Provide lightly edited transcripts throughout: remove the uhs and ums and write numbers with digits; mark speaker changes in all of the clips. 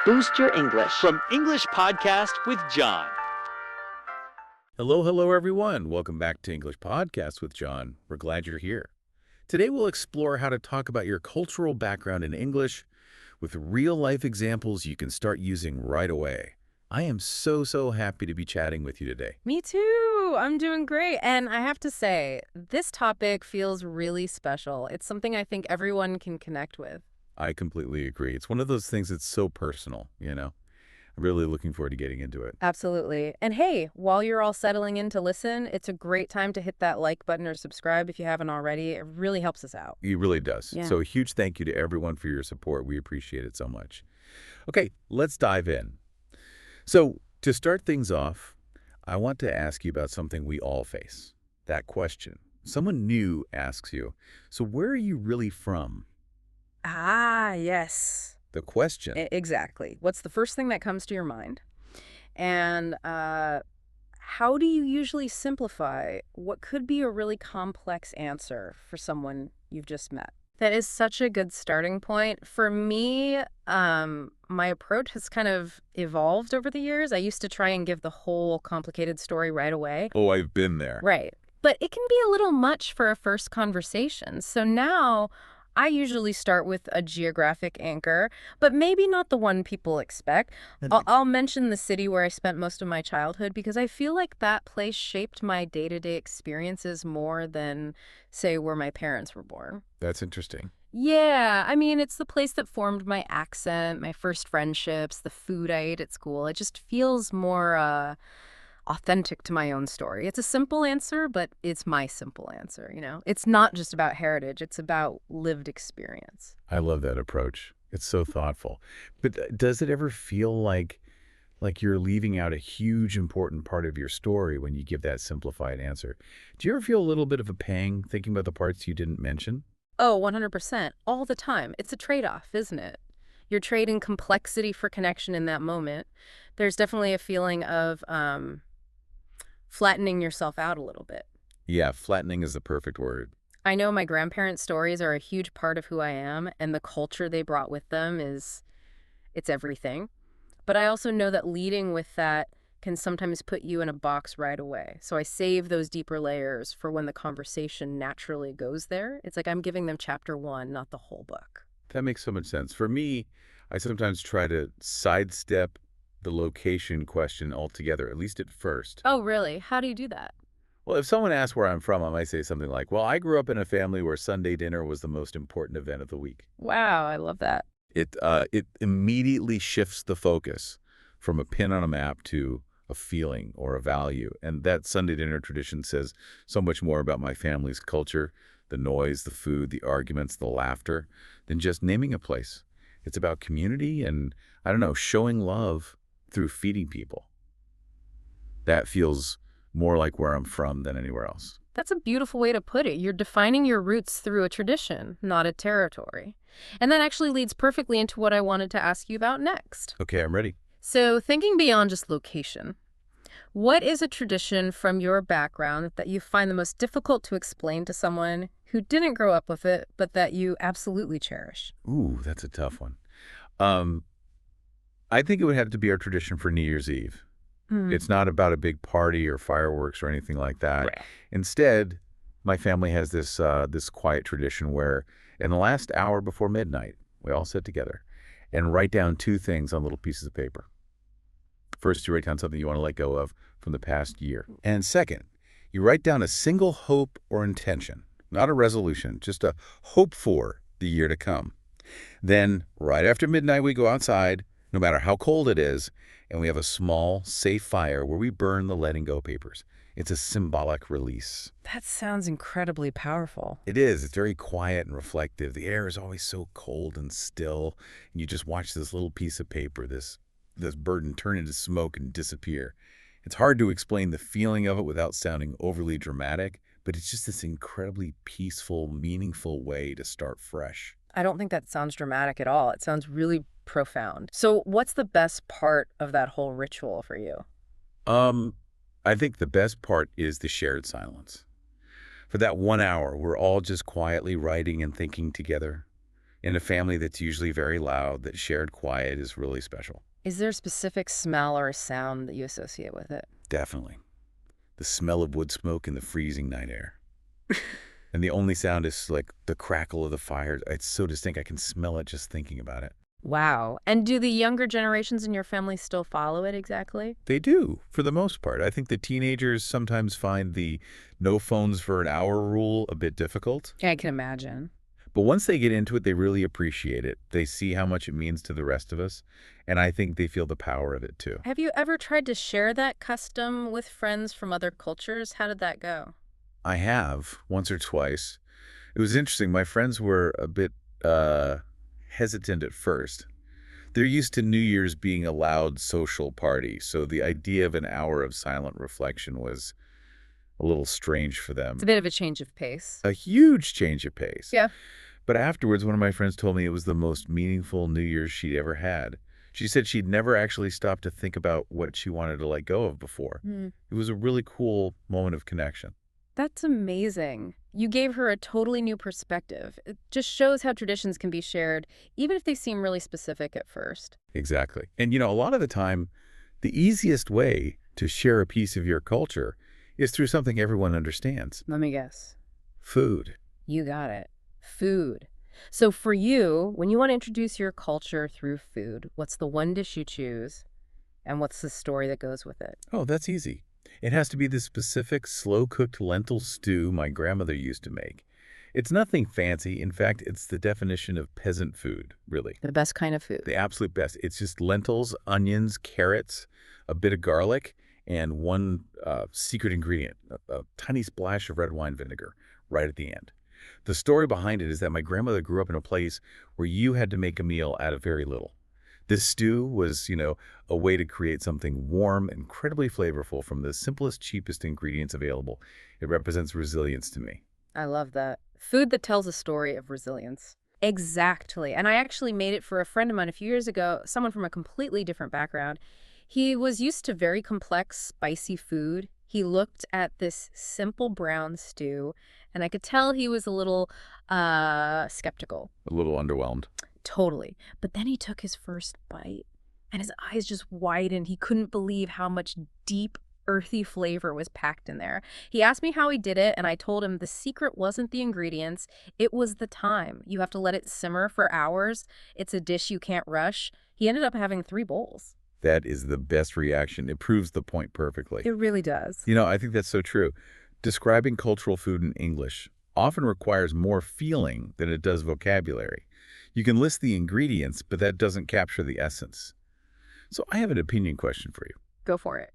Speaker 1: boost your English.
Speaker 2: From English Podcast with John.
Speaker 3: Hello, everyone. Welcome back to English Podcast with John. We're glad you're here. Today we'll explore how to talk about your cultural background in English with real-life examples you can start using right away. I am so happy to be chatting with you today.
Speaker 4: Me too. I'm doing great. And I have to say, this topic feels really special. It's something I think everyone can connect with.
Speaker 3: I completely agree. It's one of those things that's so personal, you know? I'm really looking forward to getting into it.
Speaker 4: Absolutely. And hey, while you're all settling in to listen, it's a great time to hit that like button or subscribe if you haven't already. It really helps us out.
Speaker 3: It really does.
Speaker 4: Yeah.
Speaker 3: So a huge thank you to everyone for your support. We appreciate it so much. Okay, let's dive in. So to start things off, I want to ask you about something we all face. That question. Someone new asks you, so where are you really from?
Speaker 4: Ah, yes.
Speaker 3: The question.
Speaker 4: Exactly. What's the first thing that comes to your mind? And how do you usually simplify what could be a really complex answer for someone you've just met? That is such a good starting point. For me, my approach has kind of evolved over the years. I used to try and give the whole complicated story right away.
Speaker 3: Oh, I've been there.
Speaker 4: Right. But it can be a little much for a first conversation. So now I usually start with a geographic anchor, but maybe not the one people expect. I'll mention the city where I spent most of my childhood because I feel like that place shaped my day-to-day experiences more than, say, where my parents were born.
Speaker 3: That's interesting.
Speaker 4: Yeah, I mean, it's the place that formed my accent, my first friendships, the food I ate at school. It just feels more authentic to my own story. It's a simple answer, but it's my simple answer, you know? It's not just about heritage, it's about lived experience.
Speaker 3: I love that approach. It's so thoughtful. But does it ever feel like you're leaving out a huge important part of your story when you give that simplified answer? Do you ever feel a little bit of a pang thinking about the parts you didn't mention?
Speaker 4: Oh, 100%. All the time. It's a trade-off, isn't it? You're trading complexity for connection in that moment. There's definitely a feeling of flattening yourself out a little bit.
Speaker 3: Yeah, flattening is the perfect word.
Speaker 4: I know my grandparents' stories are a huge part of who I am, and the culture they brought with them it's everything. But I also know that leading with that can sometimes put you in a box right away. So I save those deeper layers for when the conversation naturally goes there. It's like I'm giving them chapter 1, not the whole book.
Speaker 3: That makes so much sense. For me, I sometimes try to sidestep the location question altogether, at least at first.
Speaker 4: Oh, really? How do you do that?
Speaker 3: Well, if someone asks where I'm from, I might say something like, well, I grew up in a family where Sunday dinner was the most important event of the week.
Speaker 4: Wow, I love that.
Speaker 3: It immediately shifts the focus from a pin on a map to a feeling or a value. And that Sunday dinner tradition says so much more about my family's culture, the noise, the food, the arguments, the laughter, than just naming a place. It's about community and, I don't know, showing love through feeding people. That feels more like where I'm from than anywhere else.
Speaker 4: That's a beautiful way to put it. You're defining your roots through a tradition, not a territory. And that actually leads perfectly into what I wanted to ask you about next.
Speaker 3: Okay, I'm ready.
Speaker 4: So thinking beyond just location, what is a tradition from your background that you find the most difficult to explain to someone who didn't grow up with it, but that you absolutely cherish?
Speaker 3: Ooh, that's a tough one. I think it would have to be our tradition for New Year's Eve. It's not about a big party or fireworks or anything like that.
Speaker 4: Right.
Speaker 3: Instead, my family has this quiet tradition where in the last hour before midnight, we all sit together and write down 2 things on little pieces of paper. First, you write down something you want to let go of from the past year. And second, you write down a single hope or intention, not a resolution, just a hope for the year to come. Then, right after midnight, we go outside, no matter how cold it is, and we have a small, safe fire where we burn the letting go papers. It's a symbolic release.
Speaker 4: That sounds incredibly powerful.
Speaker 3: It is. It's very quiet and reflective. The air is always so cold and still, and you just watch this little piece of paper, this burden turn into smoke and disappear. It's hard to explain the feeling of it without sounding overly dramatic, but it's just this incredibly peaceful, meaningful way to start fresh.
Speaker 4: I don't think that sounds dramatic at all. It sounds really profound. So what's the best part of that whole ritual for you?
Speaker 3: I think the best part is the shared silence. For that 1 hour, we're all just quietly writing and thinking together. In a family that's usually very loud, that shared quiet is really special.
Speaker 4: Is there a specific smell or a sound that you associate with it?
Speaker 3: Definitely. The smell of wood smoke in the freezing night air. And the only sound is like the crackle of the fire. It's so distinct, I can smell it just thinking about it.
Speaker 4: Wow. And do the younger generations in your family still follow it exactly?
Speaker 3: They do, for the most part. I think the teenagers sometimes find the no phones for an hour rule a bit difficult.
Speaker 4: Yeah, I can imagine.
Speaker 3: But once they get into it, they really appreciate it. They see how much it means to the rest of us, and I think they feel the power of it too.
Speaker 4: Have you ever tried to share that custom with friends from other cultures? How did that go?
Speaker 3: I have, once or twice. It was interesting. My friends were a bit hesitant at first. They're used to New Year's being a loud social party, so the idea of an hour of silent reflection was a little strange for them.
Speaker 4: It's a bit of a change of pace.
Speaker 3: A huge change of pace.
Speaker 4: Yeah.
Speaker 3: But afterwards, one of my friends told me it was the most meaningful New Year's she'd ever had. She said she'd never actually stopped to think about what she wanted to let go of before. It was a really cool moment of connection.
Speaker 4: That's amazing. You gave her a totally new perspective. It just shows how traditions can be shared, even if they seem really specific at first.
Speaker 3: Exactly. And a lot of the time, the easiest way to share a piece of your culture is through something everyone understands.
Speaker 4: Let me guess.
Speaker 3: Food.
Speaker 4: You got it. Food. So for you, when you want to introduce your culture through food, what's the one dish you choose, and what's the story that goes with it?
Speaker 3: Oh, that's easy. It has to be the specific slow-cooked lentil stew my grandmother used to make. It's nothing fancy. In fact, it's the definition of peasant food, really.
Speaker 4: The best kind of food.
Speaker 3: The absolute best. It's just lentils, onions, carrots, a bit of garlic, and one secret ingredient, a tiny splash of red wine vinegar right at the end. The story behind it is that my grandmother grew up in a place where you had to make a meal out of very little. This stew was, a way to create something warm, incredibly flavorful from the simplest, cheapest ingredients available. It represents resilience to me.
Speaker 4: I love that. Food that tells a story of resilience. Exactly. And I actually made it for a friend of mine a few years ago, someone from a completely different background. He was used to very complex, spicy food. He looked at this simple brown stew, and I could tell he was a little skeptical.
Speaker 3: A little underwhelmed.
Speaker 4: Totally. But then he took his first bite, and his eyes just widened. He couldn't believe how much deep, earthy flavor was packed in there. He asked me how he did it, and I told him the secret wasn't the ingredients, it was the time. You have to let it simmer for hours. It's a dish you can't rush. He ended up having 3 bowls.
Speaker 3: That is the best reaction. It proves the point perfectly.
Speaker 4: It really does.
Speaker 3: I think that's so true. Describing cultural food in English often requires more feeling than it does vocabulary. You can list the ingredients, but that doesn't capture the essence. So I have an opinion question for you.
Speaker 4: Go for it.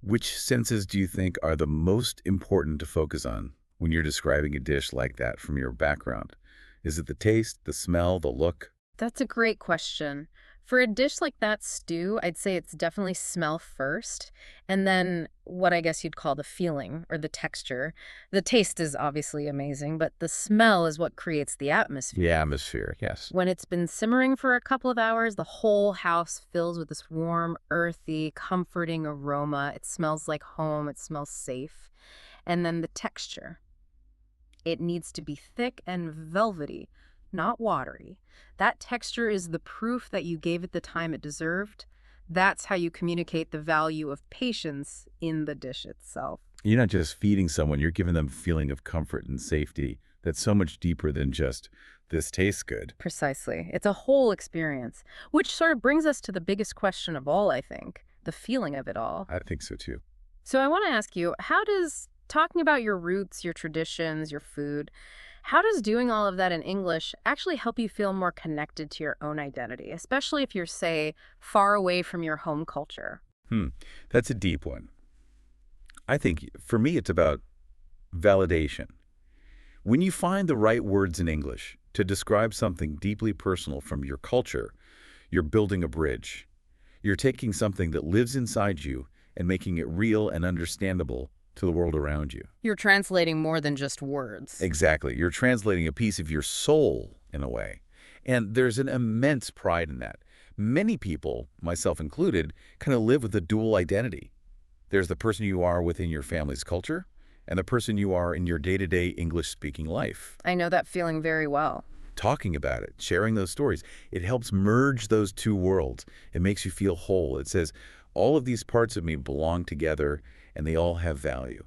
Speaker 3: Which senses do you think are the most important to focus on when you're describing a dish like that from your background? Is it the taste, the smell, the look?
Speaker 4: That's a great question. For a dish like that stew, I'd say it's definitely smell first, and then what I guess you'd call the feeling or the texture. The taste is obviously amazing, but the smell is what creates the atmosphere.
Speaker 3: The atmosphere, yes.
Speaker 4: When it's been simmering for a couple of hours, the whole house fills with this warm, earthy, comforting aroma. It smells like home. It smells safe. And then the texture. It needs to be thick and velvety, not watery. That texture is the proof that you gave it the time it deserved. That's how you communicate the value of patience in the dish itself.
Speaker 3: You're not just feeding someone, you're giving them a feeling of comfort and safety that's so much deeper than just, this tastes good.
Speaker 4: Precisely. It's a whole experience, which sort of brings us to the biggest question of all, I think, the feeling of it all.
Speaker 3: I think so too.
Speaker 4: So I want to ask you, how does talking about your roots, your traditions, your food, how does doing all of that in English actually help you feel more connected to your own identity, especially if you're, say, far away from your home culture?
Speaker 3: That's a deep one. I think, for me, it's about validation. When you find the right words in English to describe something deeply personal from your culture, you're building a bridge. You're taking something that lives inside you and making it real and understandable to the world around you.
Speaker 4: You're translating more than just words.
Speaker 3: Exactly. You're translating a piece of your soul in a way. And there's an immense pride in that. Many people, myself included, kind of live with a dual identity. There's the person you are within your family's culture and the person you are in your day-to-day English-speaking life.
Speaker 4: I know that feeling very well.
Speaker 3: Talking about it, sharing those stories, it helps merge those two worlds. It makes you feel whole. It says, all of these parts of me belong together and they all have value.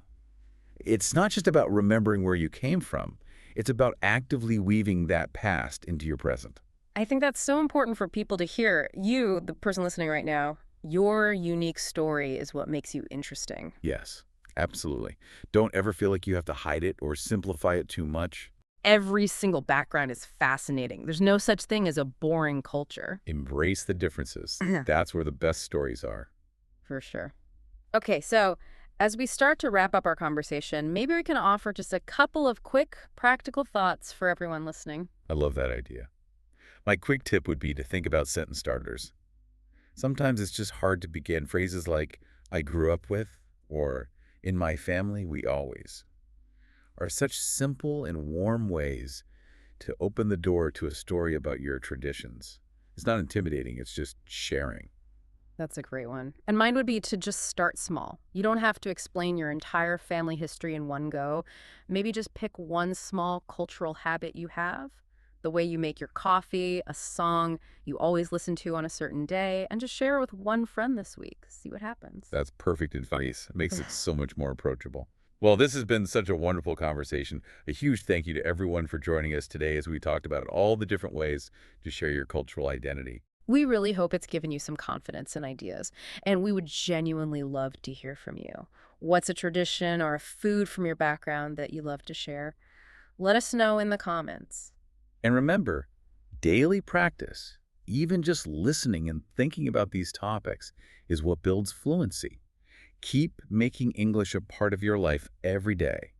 Speaker 3: It's not just about remembering where you came from. It's about actively weaving that past into your present.
Speaker 4: I think that's so important for people to hear. You, the person listening right now, your unique story is what makes you interesting.
Speaker 3: Yes, absolutely. Don't ever feel like you have to hide it or simplify it too much.
Speaker 4: Every single background is fascinating. There's no such thing as a boring culture.
Speaker 3: Embrace the differences. That's where the best stories are.
Speaker 4: For sure. Okay, so as we start to wrap up our conversation, maybe we can offer just a couple of quick, practical thoughts for everyone listening.
Speaker 3: I love that idea. My quick tip would be to think about sentence starters. Sometimes it's just hard to begin. Phrases like, I grew up with, or in my family, we always, are such simple and warm ways to open the door to a story about your traditions. It's not intimidating, it's just sharing.
Speaker 4: That's a great one. And mine would be to just start small. You don't have to explain your entire family history in one go. Maybe just pick one small cultural habit you have, the way you make your coffee, a song you always listen to on a certain day, and just share it with one friend this week. See what happens.
Speaker 3: That's perfect advice. It makes it so much more approachable. Well, this has been such a wonderful conversation. A huge thank you to everyone for joining us today as we talked about all the different ways to share your cultural identity.
Speaker 4: We really hope it's given you some confidence and ideas, and we would genuinely love to hear from you. What's a tradition or a food from your background that you love to share? Let us know in the comments.
Speaker 3: And remember, daily practice, even just listening and thinking about these topics, is what builds fluency. Keep making English a part of your life every day.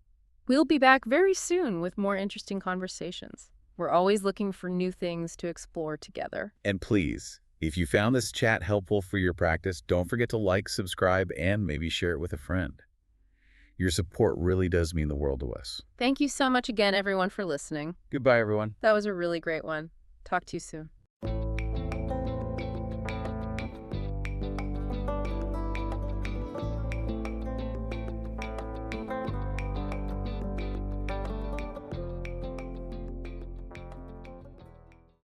Speaker 4: We'll be back very soon with more interesting conversations. We're always looking for new things to explore together.
Speaker 3: And please, if you found this chat helpful for your practice, don't forget to like, subscribe, and maybe share it with a friend. Your support really does mean the world to us.
Speaker 4: Thank you so much again, everyone, for listening.
Speaker 3: Goodbye, everyone.
Speaker 4: That was a really great one. Talk to you soon.